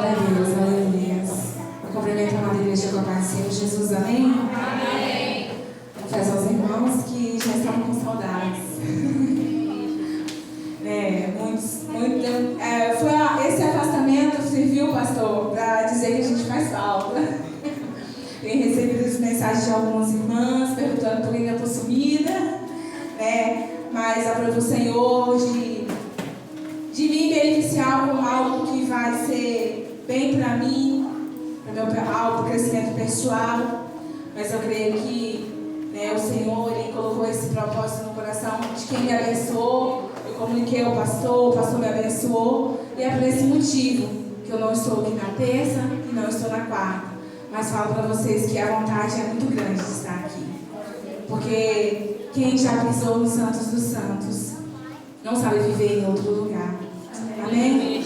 Glória a Deus, aleluia. Eu cumprimento a amada igreja com a paz do Senhor Jesus, amém? Amém. Confesso aos irmãos que já estavam com saudades. Esse afastamento serviu, pastor, para dizer que a gente faz falta. Tenho recebido as mensagens de algumas irmãs perguntando por que eu estou sumida, né? Mas aprove o Senhor de me beneficiar com algo que vai ser bem para mim, para o crescimento pessoal. Mas eu creio que o Senhor ele colocou esse propósito no coração de quem me abençoou. Eu comuniquei ao pastor, o pastor me abençoou. E é por esse motivo que eu não estou aqui na terça e não estou na quarta. Mas falo para vocês que a vontade é muito grande de estar aqui. Porque quem já pisou nos Santos dos Santos não sabe viver em outro lugar. Amém?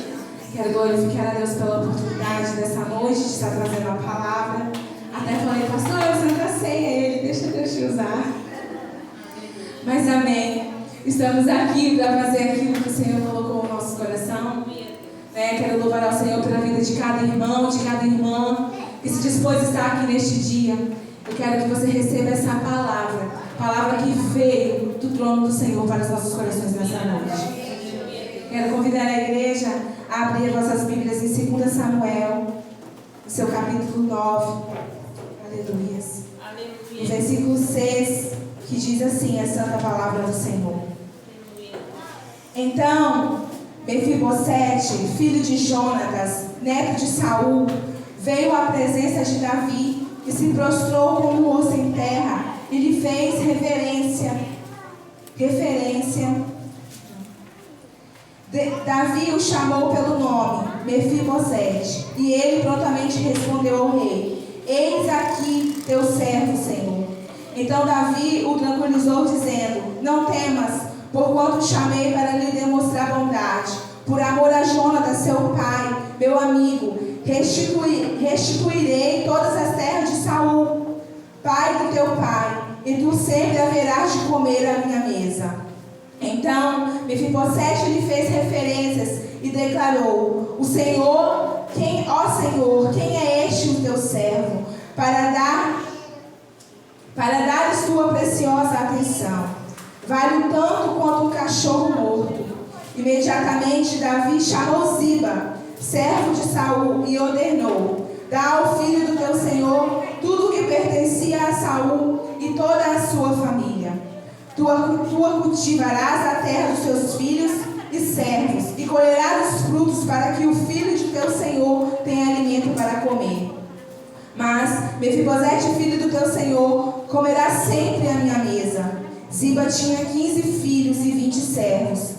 Quero glorificar a Deus pela oportunidade dessa noite de estar trazendo a palavra. Até falei, pastor, eu Santa Ceia ele, deixa Deus te usar. Mas amém. Estamos aqui para fazer aquilo que o Senhor colocou no nosso coração. Quero louvar ao Senhor pela vida de cada irmão, de cada irmã que se dispôs a estar aqui neste dia. Eu quero que você receba essa palavra que veio do trono do Senhor para os nossos corações nessa noite. Quero convidar a igreja a abrir vossas Bíblias em 2 Samuel, no seu capítulo 9. Aleluias. No versículo 6, que diz assim a santa palavra do Senhor. Então, Mefibosete, filho de Jonatas, neto de Saul, veio à presença de Davi, que se prostrou como um osso em terra e lhe fez reverência. Davi o chamou pelo nome, Mefibosete, e ele prontamente respondeu ao rei: Eis aqui teu servo, Senhor. Então Davi o tranquilizou, dizendo: Não temas, porquanto chamei para lhe demonstrar bondade. Por amor a Jonatas, seu pai, meu amigo, restituirei todas as terras de Saul, pai do teu pai, e tu sempre haverás de comer à minha mesa. Então Mefibosete lhe fez referências e declarou: Ó Senhor, quem é este o teu servo, para dar sua preciosa atenção? Vale tanto quanto um cachorro morto. Imediatamente Davi chamou Ziba, servo de Saul, e ordenou: Dá ao filho do teu senhor tudo o que pertencia a Saul e toda a sua família. Tu cultivarás a terra dos teus filhos e servos, e colherás os frutos para que o filho de teu senhor tenha alimento para comer. Mas Mefibosete, filho do teu senhor, comerá sempre à minha mesa. Ziba tinha 15 filhos e 20 servos.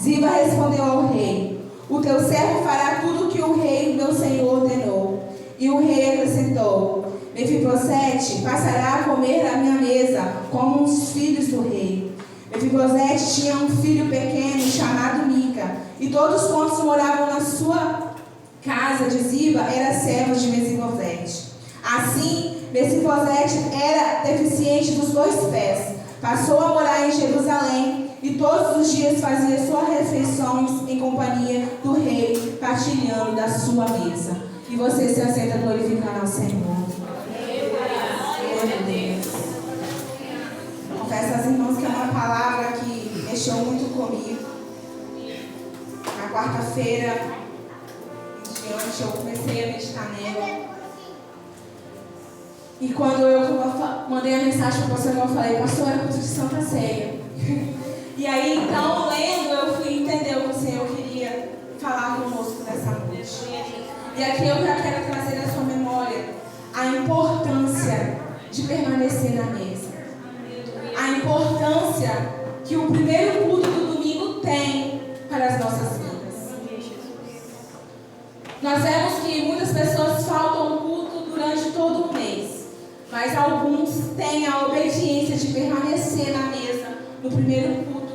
Ziba respondeu ao rei: O teu servo fará tudo o que o rei, meu senhor, ordenou. E o rei acrescentou: Mefibosete passará a comer à minha mesa como os filhos do rei. Mefibosete tinha um filho pequeno chamado Mica, e todos quantos moravam na sua casa de Ziba eram servos de Mefibosete. Assim, Mefibosete era deficiente dos 2 pés. Passou a morar em Jerusalém e todos os dias fazia suas refeições em companhia do rei, partilhando da sua mesa. E você se assenta glorificando ao Senhor. Glória a Deus. Confesso às irmãs que é uma palavra que mexeu muito comigo. Na quarta-feira em diante eu comecei a meditar nela. E quando eu mandei a mensagem para o pastor, eu falei: Pastor, é culto de Santa Ceia. E aí, então, lendo, eu fui entender o que o Senhor queria falar conosco nessa noite. E aqui eu já quero trazer à sua memória a importância de permanecer na mesa. A importância que o primeiro culto do domingo tem para as nossas vidas. Nós vemos que muitas pessoas faltam ao culto durante todo o mês. Mas alguns têm a obediência de permanecer na mesa no primeiro culto,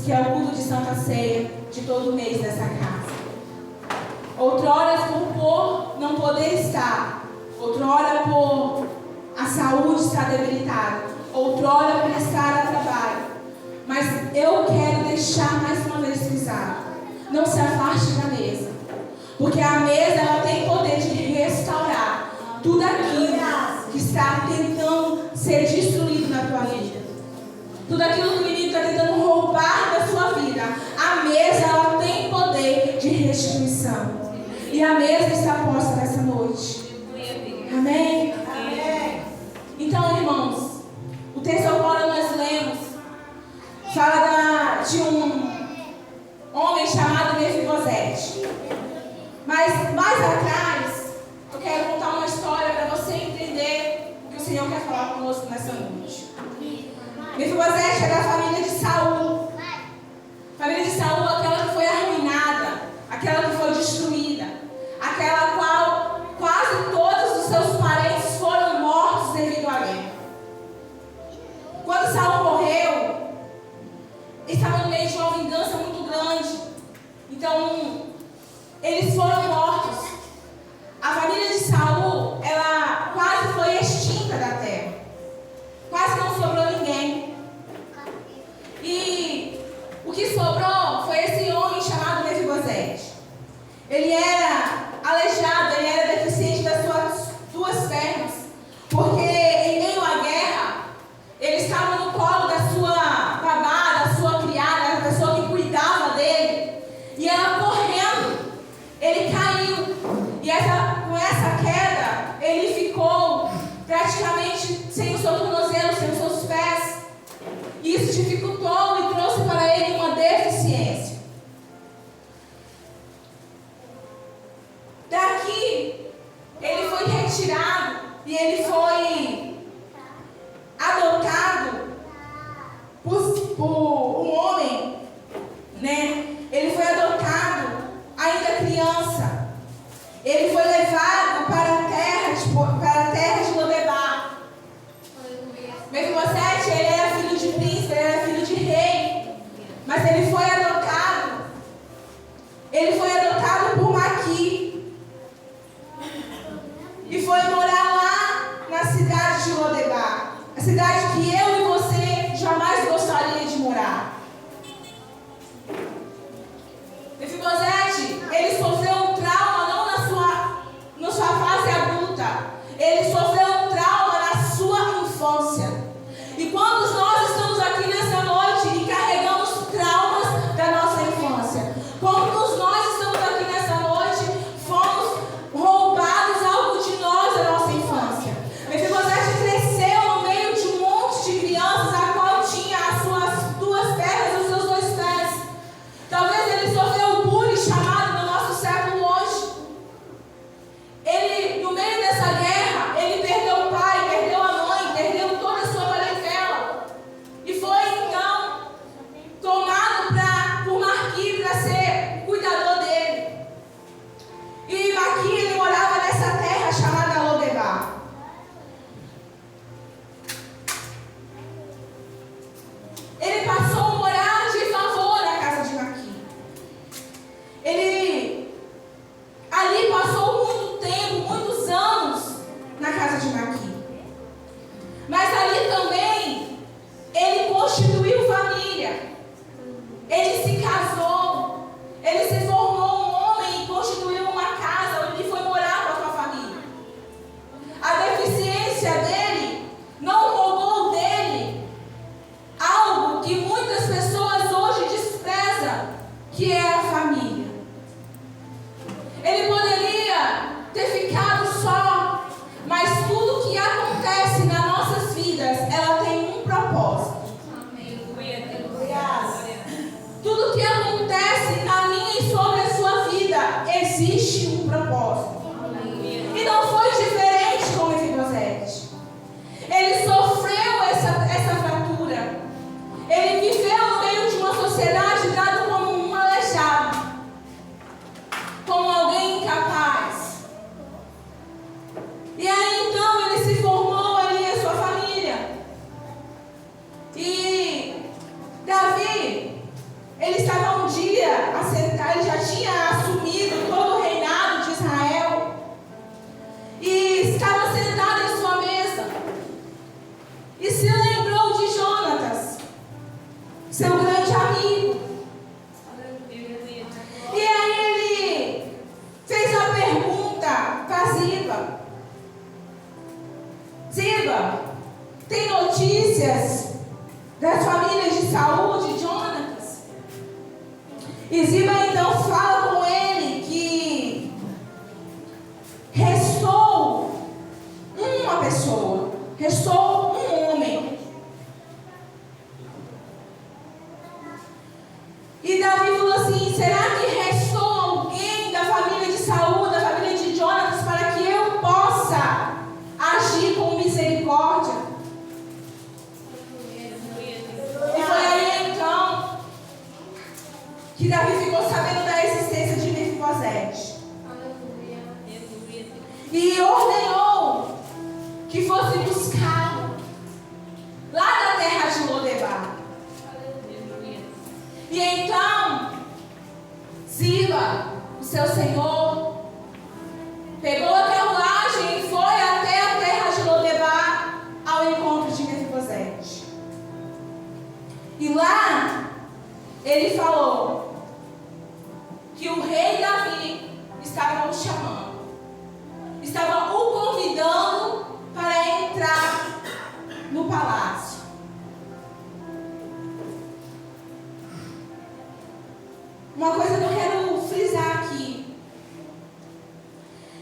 que é o culto de Santa Ceia, de todo mês nessa casa. Outrora por não poder estar, outrora por a saúde estar debilitada, outrora por estar a trabalho. Mas eu quero deixar mais uma vez frisado: não se afaste da mesa. Porque a mesa, ela tem poder de restaurar tudo aquilo que está tentando ser destruído na tua vida. Tudo aquilo que o inimigo está tentando roubar da sua vida. A mesa, ela tem poder de restituição. E a mesa está posta nessa noite. Amém? Amém. Então, irmãos, o texto ao qual nós lemos fala de um homem chamado Mefibosete. Mas mais atrás, eu quero contar uma história para você entender o que o Senhor quer falar conosco nessa noite. Mefibosete é da família de Saul. Família de Saul, aquela que foi arruinada, aquela que foi destruída, aquela qual quase todos os seus parentes foram mortos devido à guerra. Quando Saul morreu, estava no meio de uma vingança muito grande. Então, eles foram mortos. A família de Saul, ela quase foi extinta da terra. Quase não sobrou ninguém. E o que sobrou foi esse homem chamado Mefibosete. Ele era aleijado, ele era deficiente das suas duas pernas. Porque em meio à guerra, ele estava no colo da sua babá, da sua criada, da pessoa que cuidava dele. E ela correndo, ele caiu. E com essa queda, ele ficou praticamente sem o seu tornozelo, sem os seus pés. Isso dificultou e trouxe para ele uma deficiência. Daqui, ele foi retirado e ele foi adotado por um homem, né? Ele foi adotado ainda criança. Ele foi levado para a terra de Lodebar. Mefibosete, ele era filho de príncipe, ele era filho de rei. Mas ele foi adotado. Ele foi adotado por Maqui. E foi morar lá na cidade de Lodebar. A cidade que eu e você jamais gostaria de morar. Mefibosete, ele sofreu um trauma não na sua fase adulta. Ele sofreu um trauma na sua infância. E quando nós estamos aqui nessa noite e carregamos traumas da nossa infância, quando nós estamos aqui nessa noite, fomos roubados algo de nós da nossa infância. Mefibosete cresceu no meio de um monte de crianças, a qual tinha as suas duas pernas e os seus dois pés. Talvez ele sofreu o bullying chamado no nosso século hoje. Ele, no meio dessa guerra, ele perdeu o pai, perdeu a mãe, perdeu toda a sua parentela. E foi então tomado por Maqui para ser cuidador dele. E Maqui, ele morava nessa terra chamada Lodebar. Ele passou a morar de favor na casa de Maqui. Ele ali passou muito tempo, muitos anos na casa de Maqui. Mas ali também ele constituiu família. Ele se casou. Ele se formou um homem e constituiu uma casa onde ele foi morar com a sua família. A deficiência dele não roubou dele algo que muitas pessoas hoje desprezam, que é a família. Ele poderia ter ficado só, mas tudo que acontece nas nossas vidas, ela tem um propósito. Tudo que acontece na minha e sobre a sua vida, existe um propósito. E não foi diferente com Mefibosete. Ele sofreu essa fratura. Ele viveu no meio de uma sociedade dado como um aleijado, como alguém incapaz. Ziba tem notícias das famílias de Saul, de Jonatas. E Ziba então fala com ele que restou uma pessoa, restou um homem. E Davi falou assim: será que restou alguém da família de Saul, da família de Jonatas, para que eu possa agir com misericórdia? E foi aí então que Davi ficou sabendo da existência de Mefibosete. E ordenou que fosse buscá-lo lá na terra de Lodebar. E então Ziba, o seu senhor, pegou a carruagem e foi até a terra de Lodebar ao encontro de Mefibosete. E lá ele falou que o rei Davi estava o chamando, estava o convidando para entrar no palácio. Uma coisa que eu quero frisar aqui: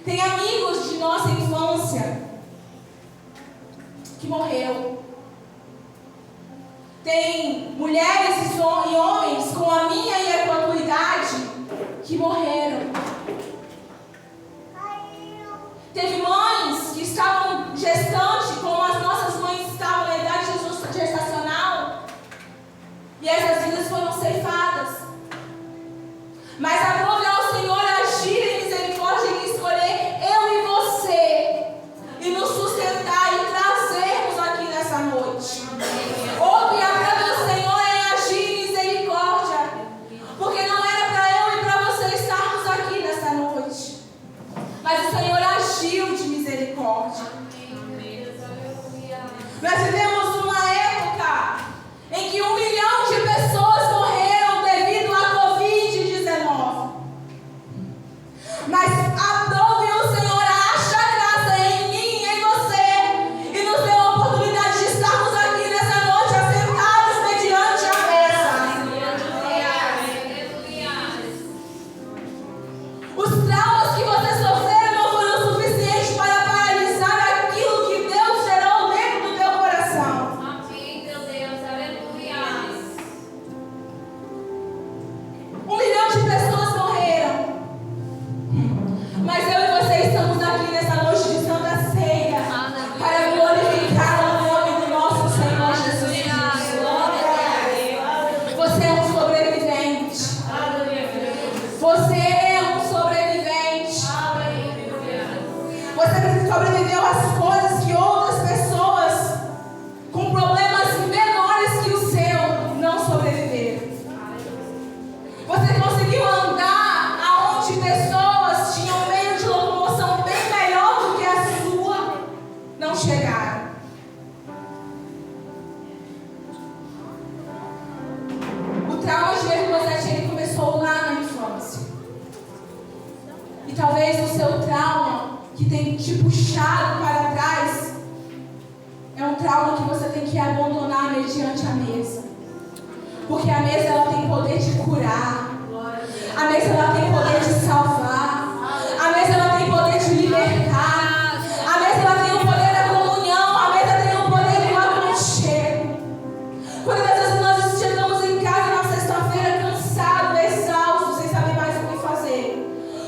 tem amigos de nossa infância que morreram. Tem mulheres e homens com a minha e a tua idade que morreram. Teve mães que estavam gestantes, como as nossas mães estavam na idade gestacional, e essas vidas foram ceifadas. Mas aprove ao Senhor agir em misericórdia e escolher eu e você e nos sustentar e trazermos aqui nessa noite. Ouve a aprove ao Senhor em agir em misericórdia, porque não era para eu e para você estarmos aqui nessa noite, mas o Senhor agiu de misericórdia. Nós vivemos uma época em que 1 milhão de pessoas morreram devido à Covid-19. Mas aprove o Senhor, acha graça em mim e em você, e nos deu a oportunidade de estarmos aqui nessa noite, assentados mediante a mesa. Os traumas que você sofreu não foram suficientes para paralisar aquilo que Deus gerou dentro do teu coração. Amém, meu Deus, aleluia. 1 milhão de pessoas morreram. Mas eu e você estamos aqui nessa noite de Santa Ceia para glorificar o nome do nosso Senhor Jesus Cristo. Você é um sobrevivente. Você é um sobrevivente. Você sobreviveu às coisas que outras pessoas com problemas menores que o seu não sobreviveram. Você conseguiu andar aonde pessoas tinham meio de locomoção bem melhor do que a sua, não chegaram. O trauma de Mefibosete, ele começou lá na infância. E talvez o seu trauma que tem te puxado para trás é um trauma que você tem que abandonar mediante a mesa. Porque a mesa, ela tem poder de curar. A mesa, ela tem poder de salvar. A mesa, ela tem poder de libertar. A mesa, ela tem o poder da comunhão. A mesa tem o poder do aconchego. Quantas vezes nós chegamos em casa na sexta-feira cansados, exaustos, sem saber mais o que fazer?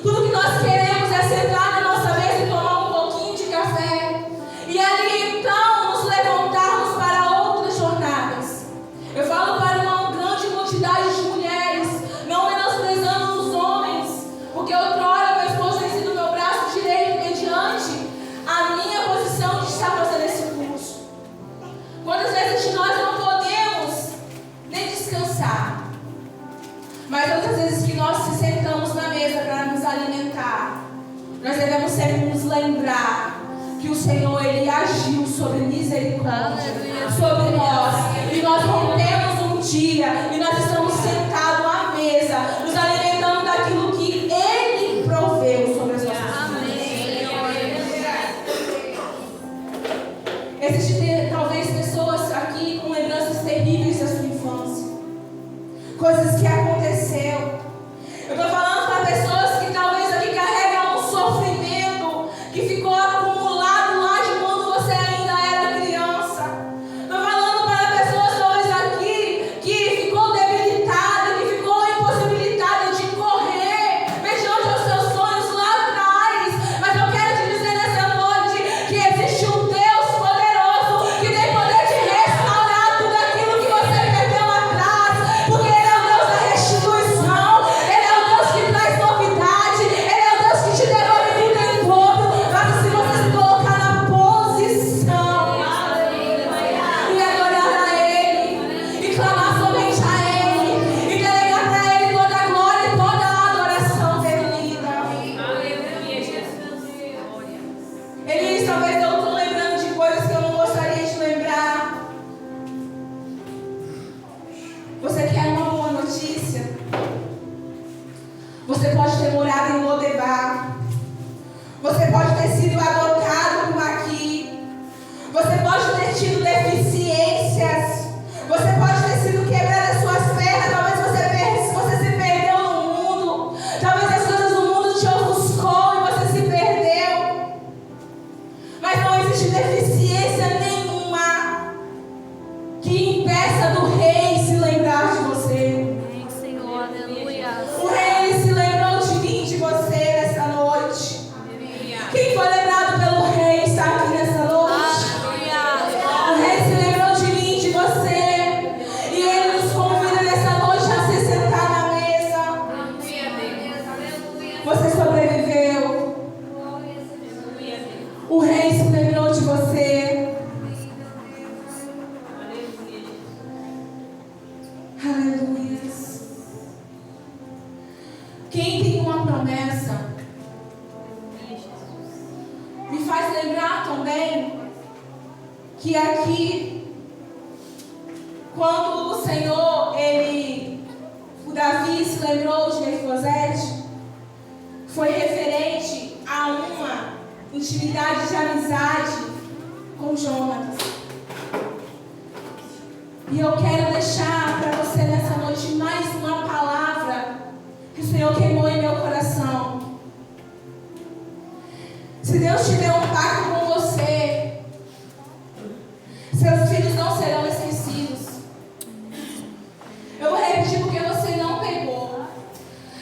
Tudo que nós queremos é sentar na nossa mesa e tomar um pouquinho de café. E ali então nos levantarmos para outras jornadas. Eu falo para uma grande quantidade de mulheres, não menosprezando os homens, porque outrora meu esposo tem sido meu braço direito mediante a minha posição de estar fazendo esse curso. Quantas vezes nós não podemos nem descansar, mas outras vezes que nós se sentamos na mesa para nos alimentar, nós devemos sempre nos lembrar que o Senhor, Ele agiu sobre misericórdia, sobre nós, e nós rompemos um dia, e nós estamos sentados à mesa, nos alimentando daquilo que Ele proveu sobre as nossas vidas. Esses Você pode ter morado em Lodebar. Você pode ter sido adotado por aqui. Você pode ter tido deficiências. Você pode ter sido quebrado as suas pernas. Talvez você se perdeu no mundo. Talvez as coisas do mundo te ofuscou e você se perdeu. Mas não existe deficiência nenhuma que impeça do Rei se lembrar de você. Amém, Senhor, aleluia. O Rei se lembrou de mim, de você nessa noite. Quem foi lembrado pelo Rei está aqui nessa noite. O Rei se lembrou de mim, de você. E Ele nos convida nessa noite a se sentar na mesa. Você sobreviveu. O Rei se lembrou de você. Aleluia. Quem tem uma promessa me faz lembrar também que aqui, quando o Senhor, o Davi se lembrou de Mefibosete, foi referente a uma intimidade de amizade com Jonatas. E eu quero deixar para você nessa noite mais uma palavra que o Senhor queimou em meu coração. Se Deus tiver um pacto com você, seus filhos não serão esquecidos. Eu vou repetir porque você não pegou.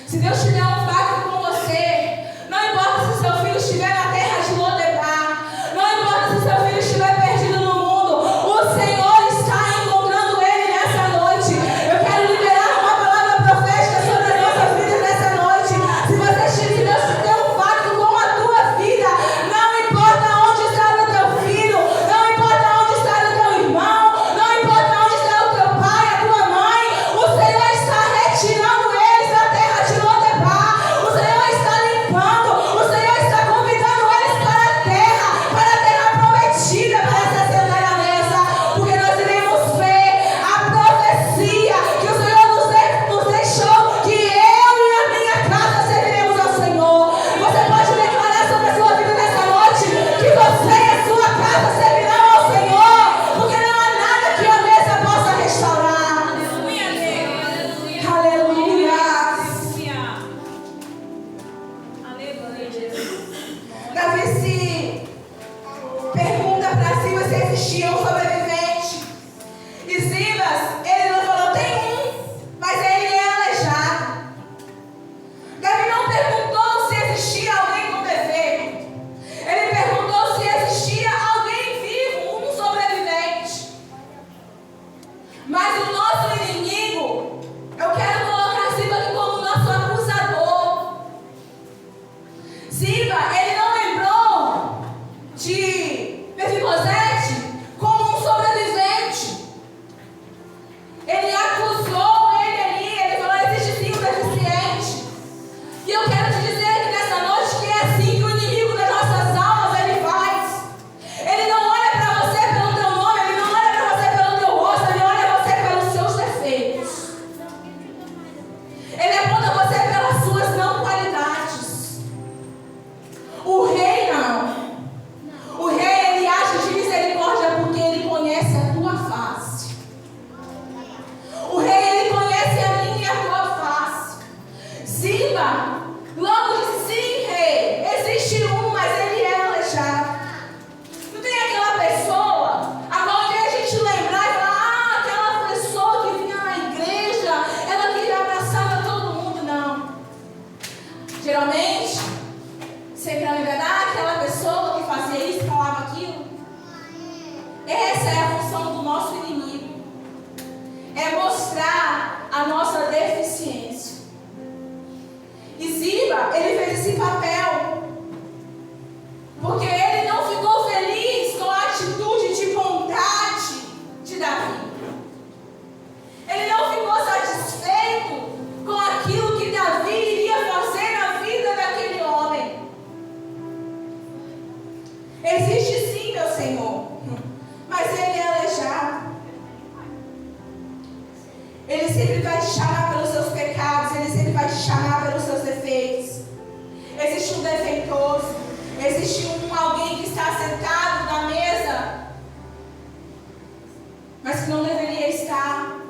Se Deus tiver um pacto com você, não importa se seu filho estiver na terra de Lodebar, não importa se seu filho estiver perdido no mundo, o Senhor está encontrando ele nessa noite. Eu quero liberar uma palavra profética sobre as nossas vidas nessa noite. Se você tiver, Deus te deu um pacto com a tua vida, não importa onde está o teu filho, não importa onde está o teu irmão, não importa onde está o teu pai, a tua mãe, o Senhor está retirando eles da terra de Lodebar, o Senhor está limpando, o Senhor está convidando eles para a terra prometida, para se sentar à mesa, porque nós iremos ver a profecia que o Senhor nos deixou, que eu e a minha casa serviremos ao Senhor. Você pode declarar sobre a sua vida nessa noite que você e a sua casa servirão ao Senhor, porque não há nada que a mesa possa restaurar. Aleluia. Davi se pergunta para Ziba se existia um sobrevivente. E Zibas, ele não falou, tem um, mas ele é aleijado. Davi não perguntou se existia alguém com defeito. Ele perguntou se existia alguém vivo, um sobrevivente. Mas o nosso inimigo, eu quero colocar Ziba aqui como nosso acusador. Ziba, ele não lembrou de Mefibosete como um sobrevivente. Ele acusou ele ali, ele falou, existe sim um deficiente. E eu quero te dizer que nessa noite que é assim que o inimigo das nossas almas ele faz. Ele não olha para você pelo teu nome, ele não olha para você pelo teu rosto, ele olha você pelos seus defeitos. Ele aponta você pelas suas não qualidades. O rei não. O um defeituoso. Existe alguém que está sentado na mesa, mas que não deveria estar.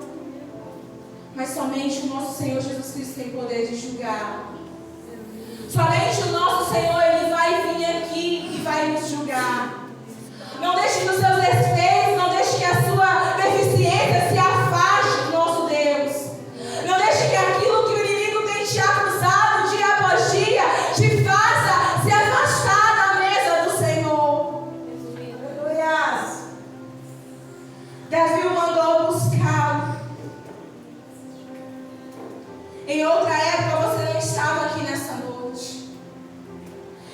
Mas somente o nosso Senhor Jesus Cristo tem poder de julgar. Somente o nosso Senhor, Ele vai vir aqui e vai nos julgar. Não deixe que os seus defeitos, não deixe que a sua deficiência se afaste do nosso Deus. Não deixe que aquilo que o inimigo tem te acusado dia após dia te faça se afastar da mesa do Senhor. Aleluia. Davi o mandou buscá-lo. Em outra época você não estava aqui nessa noite.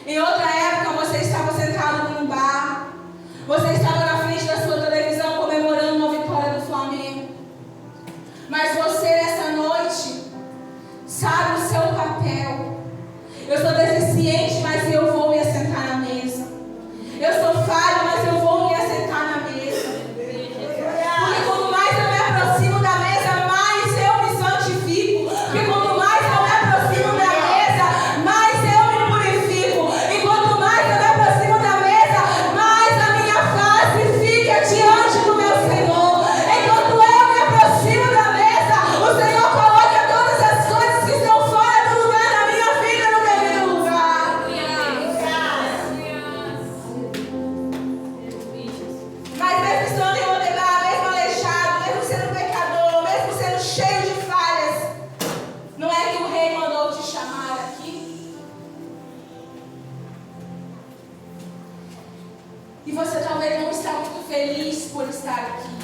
Em outra época você estava sentado num bar. Você estava na frente da sua televisão comemorando uma vitória do Flamengo. Mas você nessa noite sabe o seu papel. Eu sou deficiente, mas eu vou me assentar na mesa. Eu sou falho, mas eu vou me assentar na mesa. Porque quanto mais eu me aproximo da mesa, mais eu me santifico. Porque quanto mais eu me aproximo da mesa, mais eu me purifico. E quanto mais eu me aproximo da mesa, mais a minha face fica diante do meu Senhor. Enquanto eu me aproximo da mesa, o Senhor coloca todas as coisas que estão fora do lugar da minha vida no devido lugar. Mas mesmo estando em Lodebar, mesmo aleijado, mesmo sendo pecador, mesmo sendo cheio de falhas, não é que o rei mandou te chamar aqui? E você talvez não está muito feliz por estar aqui.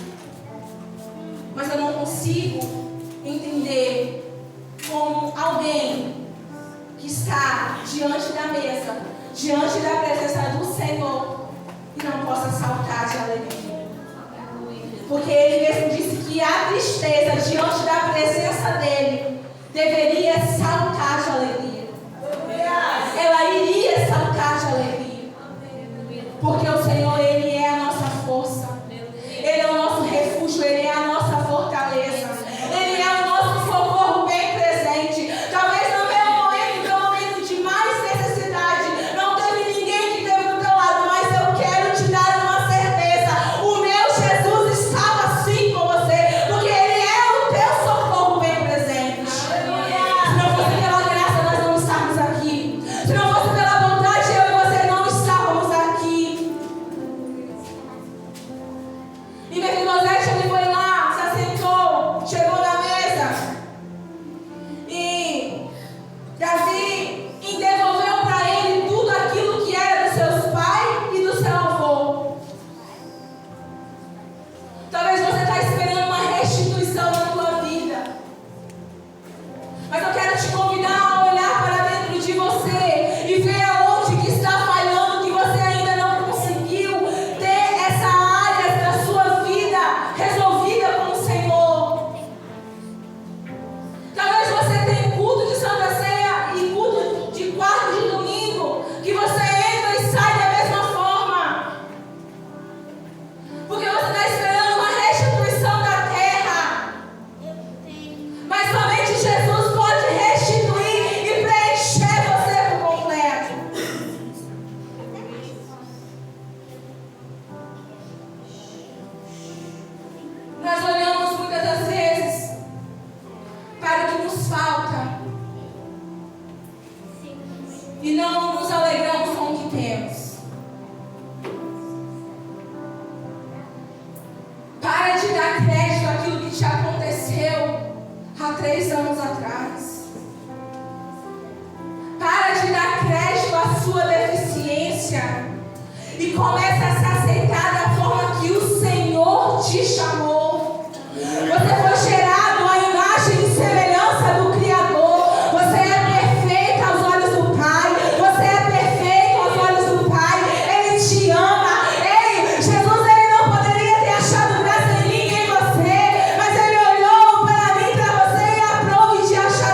Mas eu não consigo entender como alguém que está diante da mesa, diante da presença do Senhor, e não possa saltar de alegria. Porque Ele mesmo disse que a tristeza diante da presença dEle deveria saltar de alegria. Ela iria saltar de alegria. Porque o Senhor, Ele é a nossa força. Ele é o nosso refúgio, Ele é a nossa fortaleza. Ele é o nosso socorro bem presente. Talvez no meu momento de mais necessidade, não teve ninguém que teve do teu lado, mas eu quero te dar uma certeza. O meu Jesus estava assim com você, porque Ele é o teu socorro bem presente. Se não fosse pela graça, nós não estávamos aqui. Se não fosse pela vontade, eu e você não estávamos aqui. E Mefibosete, ele foi lá, se assentou, chegou na mesa. E Davi devolveu para ele tudo aquilo que era dos seus pais e do seu avô. Talvez você está esperando uma restituição na tua vida. Mas eu quero te convidar a olhar para dentro de você e ver aonde que está falhando, que você ainda não conseguiu ter essa área da sua vida resolvida com o Senhor. Talvez você tenha culto de Santa Ceia e culto de quarto de domingo, que você entra e sai da mesma forma. Porque você está esperando uma restituição da terra. Mas somente Jesus pode restituir e preencher você por completo. Nós olhamos muitas das vezes para o que nos falta e não nos alegramos com o que temos. Para de dar crédito àquilo que te aconteceu há 3 anos atrás. Para de dar crédito à sua deficiência e começa a se aceitar da forma que o Senhor te chamou. Você foi gerado à imagem e semelhança do Criador. Você é perfeito aos olhos do Pai. Você é perfeito aos olhos do Pai. Ele te ama. Jesus, Ele não poderia ter achado graça em mim, em você, mas Ele olhou para mim, para você e aprove de achar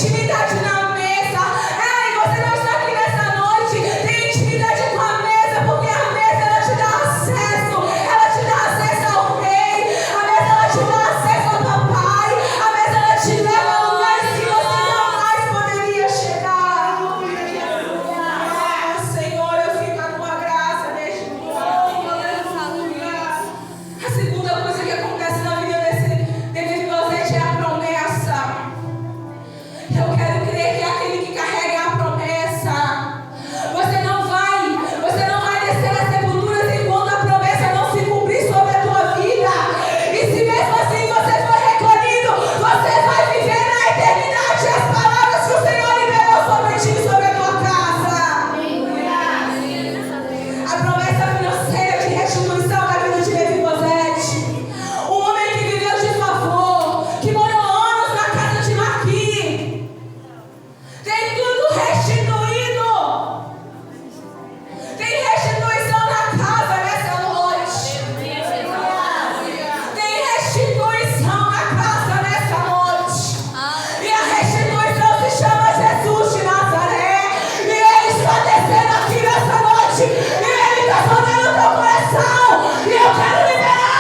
intimidade na mesa. Ei, você não está aqui nessa noite, tem intimidade com a mesa, porque a mesa ela te dá acesso ao rei, a mesa ela te dá acesso ao papai, a mesa ela te leva a lugares que você jamais poderia chegar. Ah, Senhor, eu fico a tua graça neste lugar. A segunda coisa que acontece na vida de Mefibosete é a promessa. Eu quero crer que é aquele que carrega a promessa. Você não vai descer as sepulturas enquanto a promessa não se cumprir sobre a tua vida. E se mesmo assim você for recolhido, você vai viver na eternidade as palavras que o Senhor liberou sobre ti e sobre a tua casa. A promessa financeira de restituição da vida de Mefibosete. Um homem que viveu de favor, que morou anos na casa de Maqui. Tem tudo restituído. Tem restituição na casa nessa noite. Tem restituição na casa nessa noite. E a restituição se chama Jesus de Nazaré. E Ele está descendo aqui nessa noite. E Ele está sonando o teu coração. E eu quero liberar.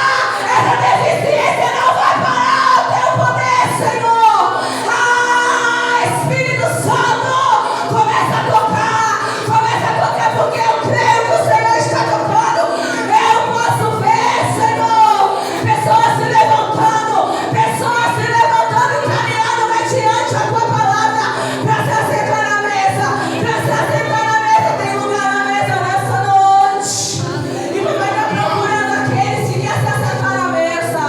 Essa deficiência não vai parar o teu poder, Senhor. Ah, Espírito Santo, começa a tocar, porque eu creio que o Senhor está tocando. Eu posso ver, Senhor, pessoas se levantando e caminhando mediante a tua palavra para se assentar na mesa. Tem lugar na mesa nessa noite. E você vai estar procurando aqueles que querem se assentar na mesa.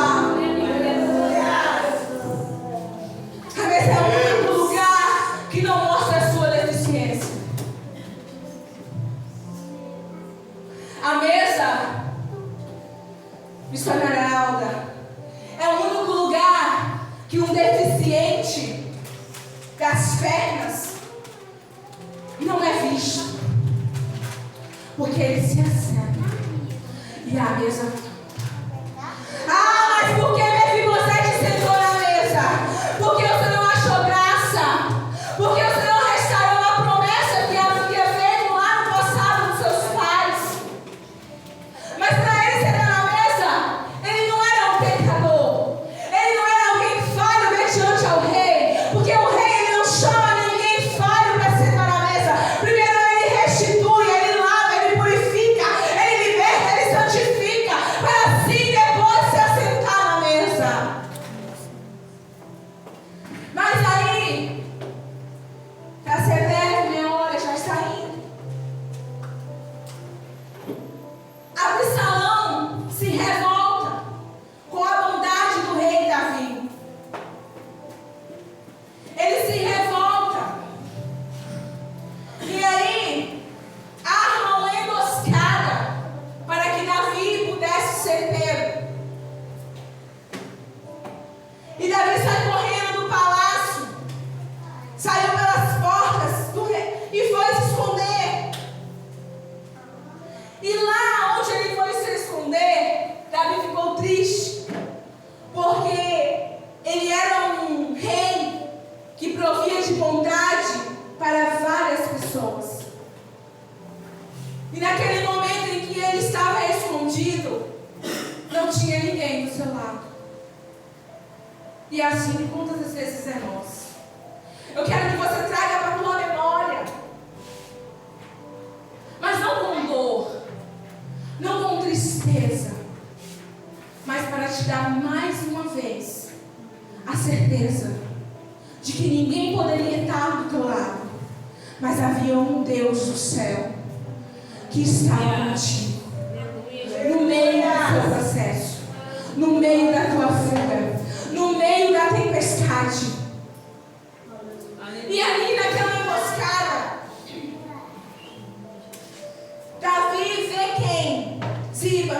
A mesa é o único lugar que não mostra a sua deficiência. A mesa, missionária Alda, é o único lugar que um deficiente das pernas não é visto. Porque ele se assenta e a mesa. Ah, mas por que Mefibosete sentou na mesa? Porque você não achou graça? Porque você não restaurou a promessa que havia feito lá no passado dos seus pais? Mas para ele sentar na mesa, ele não era um pecador. Ele não era alguém falho mediante ao rei. Porque o rei ele não chama ninguém falho para sentar na mesa. Primeiro ele restitui, ele lava, ele purifica, ele liberta, ele santifica, para assim depois se assentar na mesa. Mas aí, para ser breve, minha hora já está indo. Absalão se revolta com a bondade do rei Davi. Ele se revolta. E aí, arma uma emboscada para que Davi pudesse ser pego. E Davi sai correndo do palácio, saiu pelas portas do rei e foi se esconder. E lá onde ele foi se esconder, Davi ficou triste, porque ele era um rei que provia de bondade para várias pessoas. E naquele momento em que ele estava escondido, não tinha ninguém do seu lado. E assim, quantas vezes é nós? Eu quero que você traga para a tua memória, mas não com dor, não com tristeza, mas para te dar mais uma vez a certeza de que ninguém poderia estar do teu lado, mas havia um Deus do céu que estava contigo, no meio do teu processo, no meio da tua fuga, no meio da tempestade. E ali naquela emboscada, Davi vê quem? Ziba,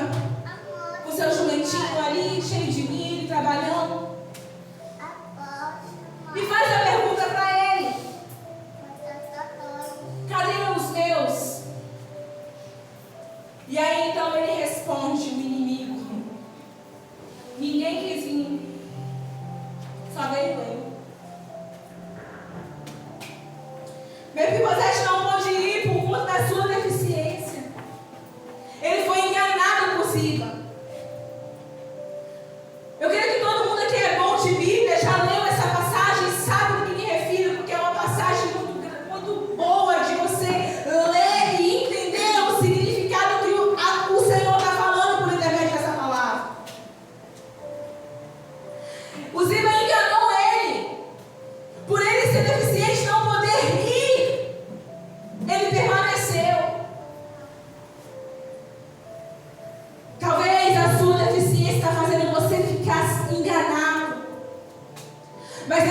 com seu jumentinho ali, cheio de milho, trabalhando. E faz a pergunta para ele: cadê os meus? E aí então ele responde: o inimigo. Ninguém quis vir.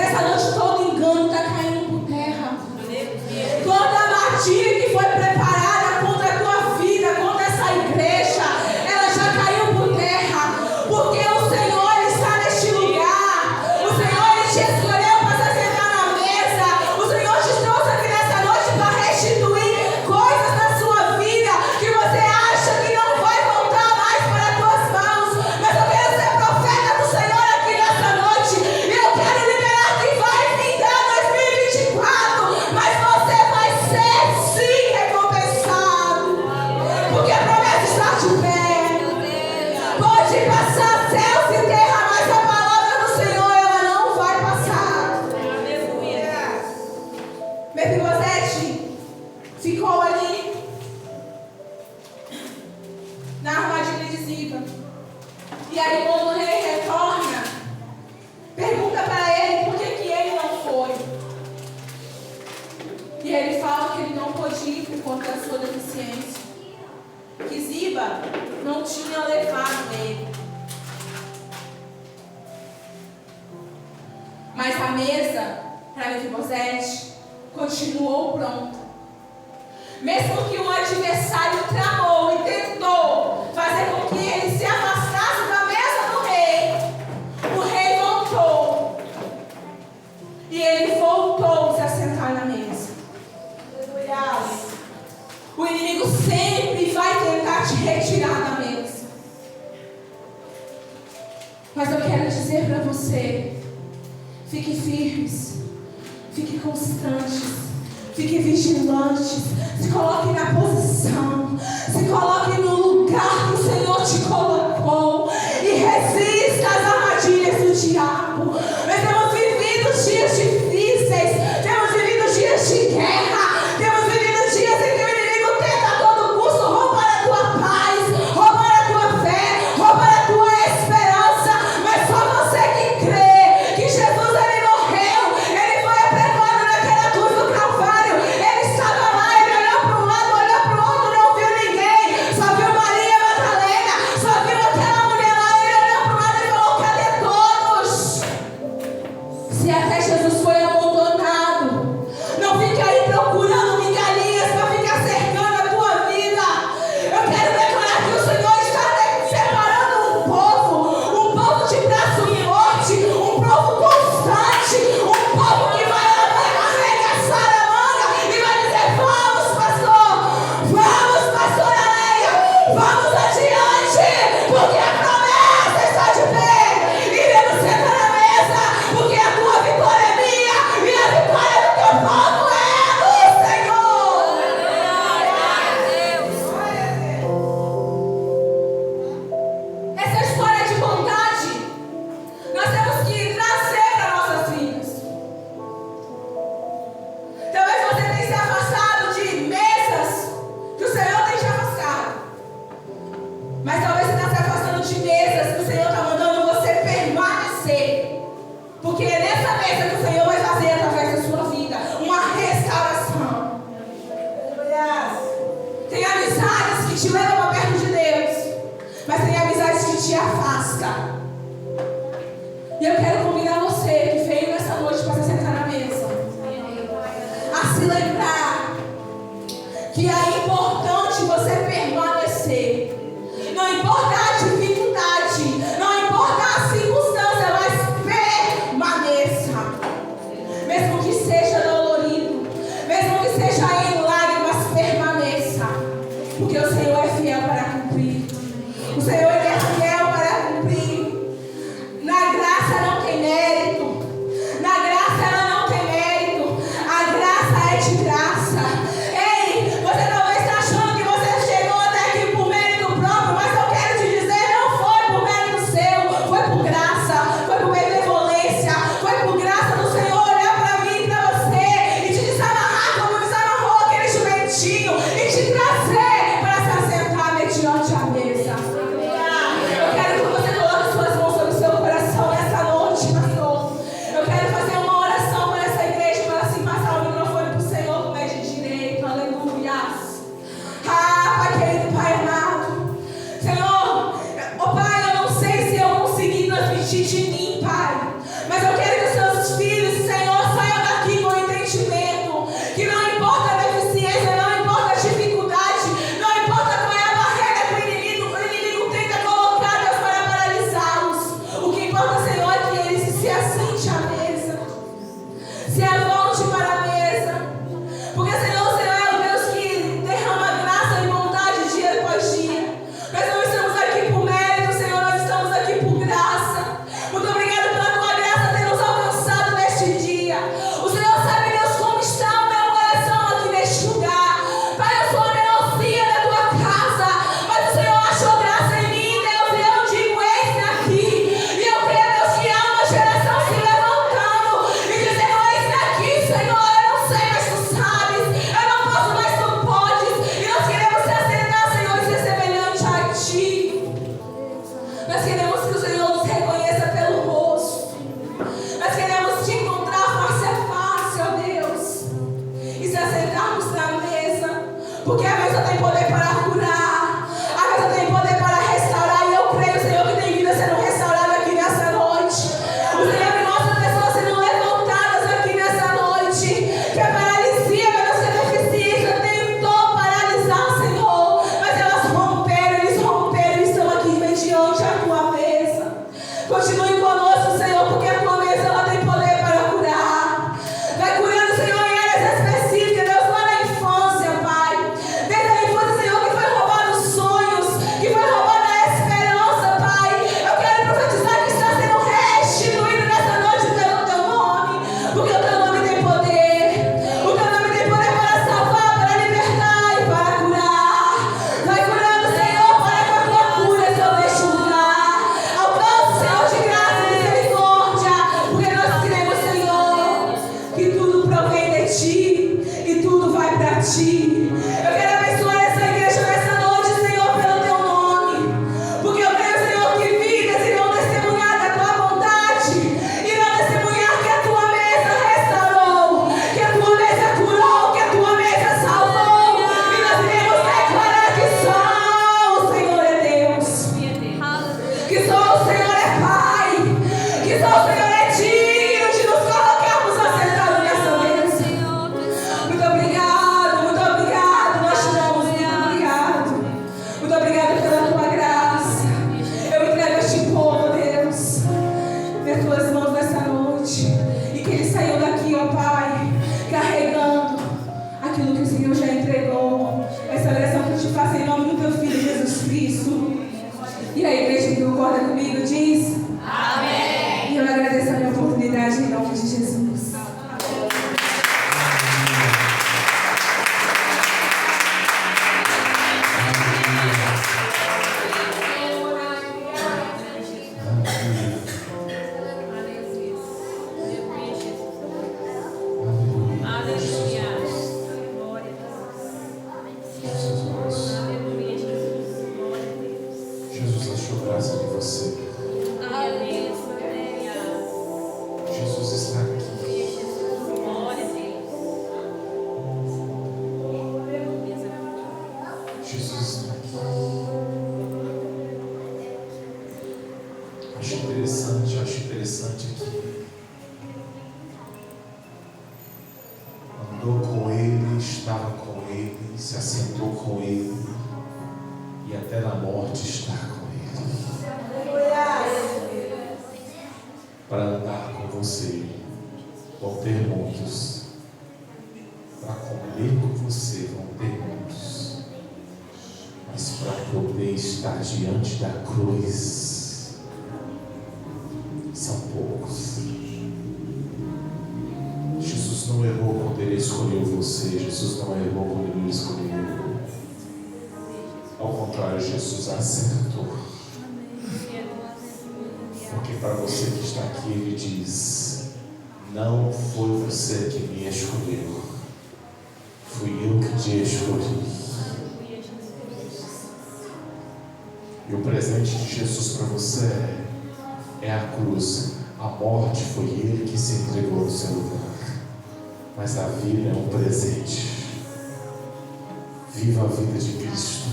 nessa noite todo engano está caindo por terra. Toda armadilha que foi preparada contra a tua vida, contra essa igreja, ela já caiu por terra. Porque o Senhor está neste lugar. O Senhor Ele te escolheu para se sentar na mesa. O Senhor te trouxe aqui nessa noite para restituir coisas na sua vida que você acha que não vai voltar mais para as tuas mãos. Mas eu quero ser profeta do Senhor aqui nessa noite. E eu quero liberar que vai findar 2024. Mas você vai ser sim recompensado. Porque a promessa está de pé. Pode passar céus e terra, mas a palavra do Senhor ela não vai passar. Mefibosete ficou ali na armadilha de Ziba. E aí quando o rei retorna, pergunta para ele por que ele não foi. E ele fala que ele não pôde ir por conta da sua deficiência. Que Ziba não tinha levado ele. Mas a mesa para Mefibosete continuou pronta. Mesmo que o adversário tramou e tentou fazer com que ele se afastasse da mesa do rei, o rei voltou. E ele voltou a se sentar na mesa. O inimigo sempre vai tentar te retirar da mesa. Mas eu quero dizer para você: fique firmes, fique constantes, fique vigilantes, se coloque na posição, se coloque no lugar que o Senhor te colocou e resista às armadilhas do diabo. Nós temos vivido dias difíceis, temos vivido dias de guerra, temos vivido dias em que o inimigo tenta a todo custo roubar a tua paz, roubar a tua fé, roubar a tua esperança. Mas só você que crê que Jesus ele morreu, ele foi apregado naquela cruz do Calvário, ele estava lá, ele olhou para um lado, olhou para o outro, não viu ninguém, só viu Maria Madalena, só viu aquela mulher lá, ele olhou para o lado e falou: cadê todos? Se até Jesus foi abandonado, não fique aí procurando migalhinhas para ficar cercando a tua vida. Eu quero declarar que o Senhor está separando um povo de braço forte, um povo constante, um povo que vai arregaçar a manga e vai dizer: vamos, pastor Aleia, vamos adiante, porque a promessa está de pé. Iremos sentar na mesa, porque a tua vitória é minha e a vitória do teu povo é do Senhor. Essa história de bondade nós temos que trazer para nossas vidas. Talvez você tenha se afastado de mesas que o Senhor tem te afastado. Mas talvez você está se afastando de mesas que o Senhor está mandando você permanecer. Porque é nessa mesa que o Senhor vai fazer através da sua vida uma restauração. Tem amizades que te levam para perto de Deus, mas tem amizades que te afastam. E eu quero convidar você que veio nessa noite para se sentar na mesa a se lembrar que é importante você permanecer. Não importa a dificuldade, não importa a circunstância, mas permaneça. Mesmo que seja dolorido, mesmo que seja em lágrimas, permaneça. Porque o Senhor é fiel. se volte para a mesa. Porque, Senhor, o Senhor é o Deus que derrama graça e bondade dia após dia. Nós não estamos aqui por mérito, Senhor, nós estamos aqui por graça. Muito obrigado pela tua graça ter nos alcançado neste dia. O Senhor sabe, Deus, como está o meu coração aqui neste lugar. Pai, eu sou a menosia da tua casa, mas o Senhor achou graça em mim, Deus, e eu digo, eis-me aqui. E eu creio, Deus, que há uma geração se levantando e dizendo, eis-me aqui, Senhor, eu não sei, mas tu sabes, eu não posso, mas tu podes. E nós queremos se assentar, Senhor, e ser semelhante a ti. Nós queremos que o Senhor nos reconheça pelo rosto. Nós queremos te encontrar face a face, ó Deus, e se assentarmos na mesa, porque a mesa tem poder para curar, a mesa tem poder para restaurar, e eu creio, Senhor, que tem vida sendo restaurada aqui nessa noite. O Senhor me mostra pessoas sendo levantadas aqui nessa noite, que a paralisia, a nossa deficiência tentou paralisar, Senhor, mas elas romperam, eles estão aqui mediante a tua mesa. Continue conosco, Senhor, porque a tua mesa ela tem poder para curar. Vai curando, Senhor, em áreas específicas, Deus, lá na infância, Pai. Desde a infância, Senhor, que foi roubado sonhos, que foi roubada a esperança, Pai. Eu quero profetizar que está sendo restituído nessa noite pelo teu nome, porque o teu nome tem poder. O teu nome tem poder para salvar, para libertar e para curar. Vai curando, Senhor, para que a tua cura, Senhor, neste lugar. Alcance, Senhor, de graça e misericórdia, porque nós queremos, Senhor, que tudo provém de ti e tudo vai para ti. Eu quero abençoar essa igreja nessa noite, Senhor, pelo teu nome, porque eu creio, Senhor, que vidas irão testemunhar da tua bondade, irão testemunhar que a tua mesa restaurou, que a tua mesa curou, que a tua mesa salvou, e nós iremos declarar que só o Senhor é Deus, que só o Senhor é Pai, que só o Senhor é digno de nos colocarmos assentados nessa mesa. Muito obrigado, nós te damos muito obrigado. Muito obrigado pela tua graça. Eu entrego este povo, Deus, nas tuas mãos nessa noite. E que eles saiam daqui, ó Pai, carregando aquilo que o Senhor já entregou. Essa oração que eu te faço em nome do teu Filho Jesus Cristo. E a igreja que concorda comigo diz: Amém. E eu agradeço a minha oportunidade em nome de Jesus. Jesus achou graça de você. Jesus está aqui. Jesus está aqui. Acho interessante aqui. Andou com ele, estava com ele, se assentou com ele e até na morte está com ele. Para andar com você, vão ter muitos. Para comer com você, vão ter muitos. Mas para poder estar diante da cruz, são poucos. Jesus não errou quando ele escolheu você. Jesus não errou quando ele escolheu. Ao contrário, Jesus acertou. Porque para você que está aqui, ele diz: não foi você que me escolheu, fui eu que te escolhi. E o presente de Jesus para você é a cruz. A morte foi ele que se entregou no seu lugar, mas a vida é um presente. Viva a vida de Cristo,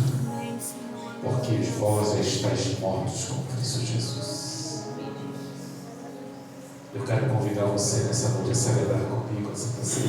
porque vós estáis mortos com Cristo Jesus. Eu quero convidar você nessa noite a celebrar comigo essa ceia.